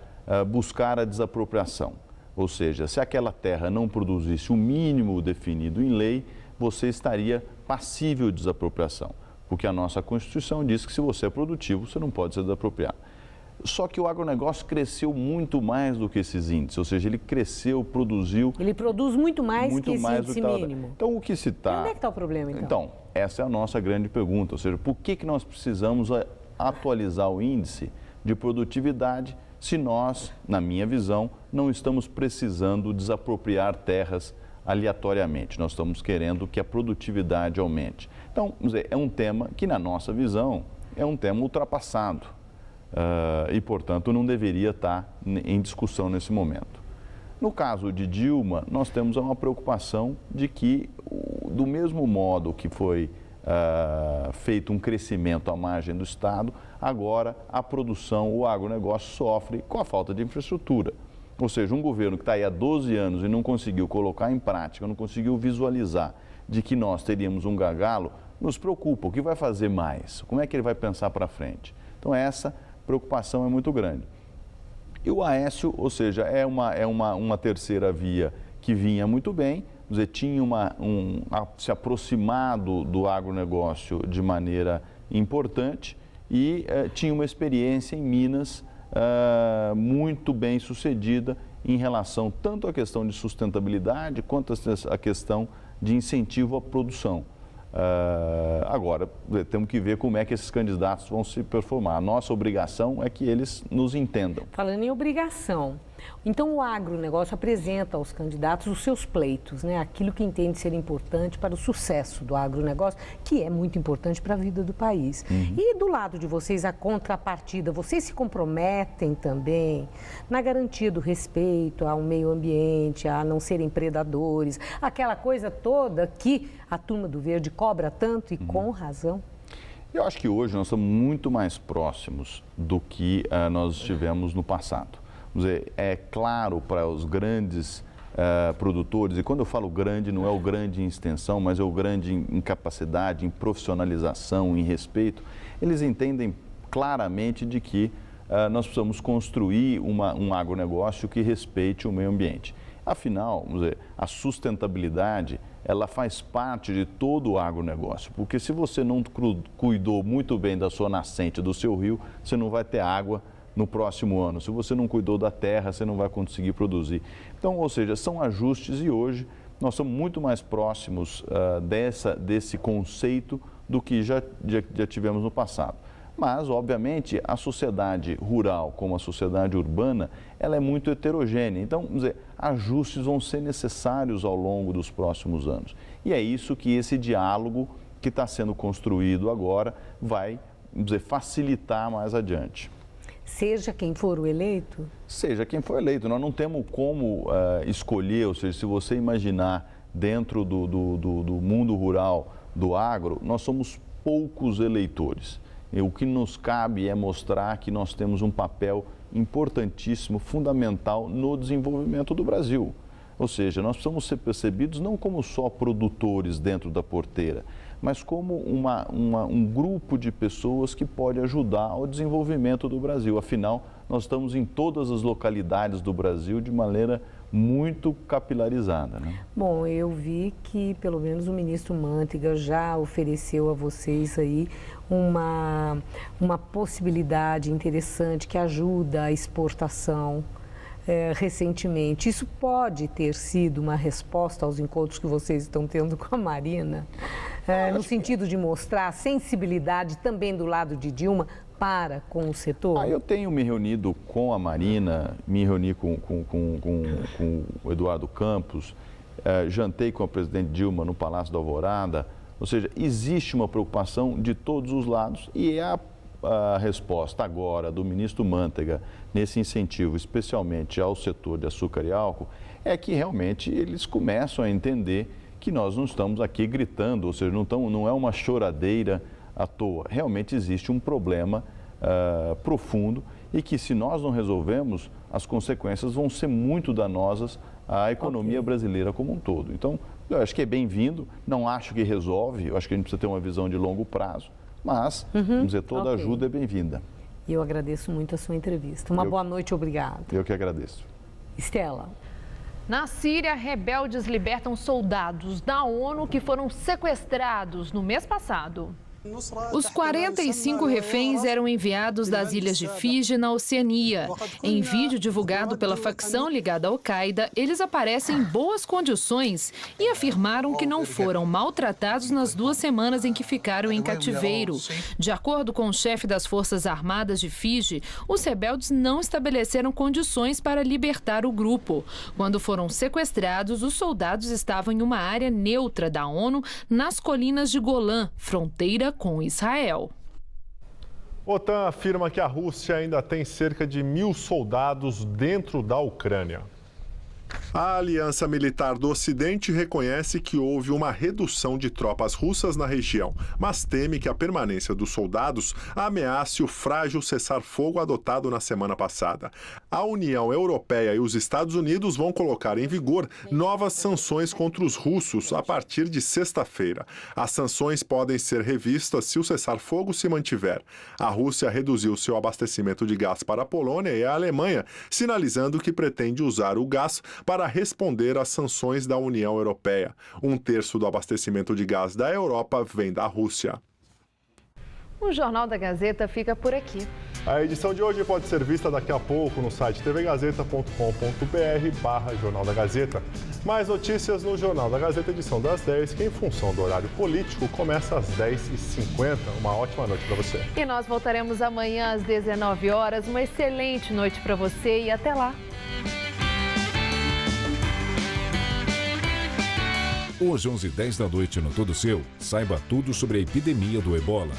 buscar a desapropriação. Ou seja, se aquela terra não produzisse o mínimo definido em lei, você estaria passível de desapropriação. Porque a nossa Constituição diz que se você é produtivo, você não pode ser desapropriado. Só que o agronegócio cresceu muito mais do que esses índices, ou seja, ele cresceu, produziu... Ele produz muito mais que esse índice mínimo. Então, o que se está... E onde é que está o problema, então? Então, essa é a nossa grande pergunta, ou seja, por que nós precisamos atualizar o índice de produtividade se nós, na minha visão, não estamos precisando desapropriar terras aleatoriamente. Nós estamos querendo que a produtividade aumente. Então, vamos dizer, é um tema que, na nossa visão, é um tema ultrapassado e, portanto, não deveria estar em discussão nesse momento. No caso de Dilma, nós temos uma preocupação de que, do mesmo modo que foi feito um crescimento à margem do Estado, agora a produção, o agronegócio sofre com a falta de infraestrutura. Ou seja, um governo que está aí há 12 anos e não conseguiu colocar em prática, não conseguiu visualizar de que nós teríamos um gargalo, nos preocupa. O que vai fazer mais? Como é que ele vai pensar para frente? Então, essa preocupação é muito grande. E o Aécio, ou seja, é uma terceira via que vinha muito bem, tinha se aproximado do agronegócio de maneira importante e tinha uma experiência em Minas muito bem sucedida em relação tanto à questão de sustentabilidade quanto à questão de incentivo à produção. Agora, temos que ver como é que esses candidatos vão se performar. A nossa obrigação é que eles nos entendam. Falando em obrigação, então o agronegócio apresenta aos candidatos os seus pleitos, né? Aquilo que entende ser importante para o sucesso do agronegócio, que é muito importante para a vida do país. E do lado de vocês, a contrapartida, vocês se comprometem também na garantia do respeito ao meio ambiente, a não serem predadores, aquela coisa toda que a turma do Verde cobra tanto e com razão? Eu acho que hoje nós estamos muito mais próximos do que nós estivemos no passado. Vamos dizer, é claro para os grandes produtores, e quando eu falo grande, não é o grande em extensão, mas é o grande em capacidade, em profissionalização, em respeito, eles entendem claramente de que nós precisamos construir um agronegócio que respeite o meio ambiente. Afinal, vamos dizer, a sustentabilidade, ela faz parte de todo o agronegócio, porque se você não cuidou muito bem da sua nascente, do seu rio, você não vai ter água no próximo ano. Se você não cuidou da terra, você não vai conseguir produzir. Então, ou seja, são ajustes e hoje nós somos muito mais próximos desse conceito do que já tivemos no passado. Mas, obviamente, a sociedade rural como a sociedade urbana, ela é muito heterogênea. Então, vamos dizer, ajustes vão ser necessários ao longo dos próximos anos. E é isso que esse diálogo que está sendo construído agora vai, vamos dizer, facilitar mais adiante. seja quem for o eleito? Seja quem for eleito. Nós não temos como escolher, ou seja, se você imaginar dentro do mundo rural, do agro, nós somos poucos eleitores. E o que nos cabe é mostrar que nós temos um papel importantíssimo, fundamental no desenvolvimento do Brasil. Ou seja, nós precisamos ser percebidos não como só produtores dentro da porteira, mas como um grupo de pessoas que pode ajudar ao desenvolvimento do Brasil. Afinal, nós estamos em todas as localidades do Brasil de maneira muito capilarizada, né? Bom, eu vi que pelo menos o ministro Mantega já ofereceu a vocês aí uma possibilidade interessante que ajuda a exportação recentemente. Isso pode ter sido uma resposta aos encontros que vocês estão tendo com a Marina, no sentido de mostrar a sensibilidade também do lado de Dilma para com o setor? Eu tenho me reunido com a Marina, me reuni com o Eduardo Campos, jantei com a presidente Dilma no Palácio da Alvorada. Ou seja, existe uma preocupação de todos os lados e a resposta agora do ministro Mantega nesse incentivo, especialmente ao setor de açúcar e álcool, é que realmente eles começam a entender que nós não estamos aqui gritando, ou seja, não é uma choradeira à toa. Realmente existe um problema profundo e que, se nós não resolvemos, as consequências vão ser muito danosas à economia brasileira como um todo. Então, eu acho que é bem-vindo, não acho que resolve, eu acho que a gente precisa ter uma visão de longo prazo, mas, vamos dizer, toda ajuda é bem-vinda. E eu agradeço muito a sua entrevista. Uma boa noite, obrigado. Eu que agradeço. Estela. Na Síria, rebeldes libertam soldados da ONU que foram sequestrados no mês passado. Os 45 reféns eram enviados das ilhas de Fiji, na Oceania. Em vídeo divulgado pela facção ligada à Al-Qaeda, eles aparecem em boas condições e afirmaram que não foram maltratados nas 2 semanas em que ficaram em cativeiro. De acordo com o chefe das Forças Armadas de Fiji, os rebeldes não estabeleceram condições para libertar o grupo. Quando foram sequestrados, os soldados estavam em uma área neutra da ONU, nas colinas de Golã, fronteira com Israel. A OTAN afirma que a Rússia ainda tem cerca de 1.000 soldados dentro da Ucrânia. A Aliança Militar do Ocidente reconhece que houve uma redução de tropas russas na região, mas teme que a permanência dos soldados ameace o frágil cessar-fogo adotado na semana passada. A União Europeia e os Estados Unidos vão colocar em vigor novas sanções contra os russos a partir de sexta-feira. As sanções podem ser revistas se o cessar-fogo se mantiver. A Rússia reduziu seu abastecimento de gás para a Polônia e a Alemanha, sinalizando que pretende usar o gás para responder às sanções da União Europeia. 1/3 do abastecimento de gás da Europa vem da Rússia. O Jornal da Gazeta fica por aqui. A edição de hoje pode ser vista daqui a pouco no site tvgazeta.com.br/Jornal da Gazeta. Mais notícias no Jornal da Gazeta, edição das 10, que em função do horário político começa às 10h50. Uma ótima noite para você. E nós voltaremos amanhã às 19 horas. Uma excelente noite para você e até lá. Hoje, 11h10 da noite no Todo Seu, saiba tudo sobre a epidemia do Ebola.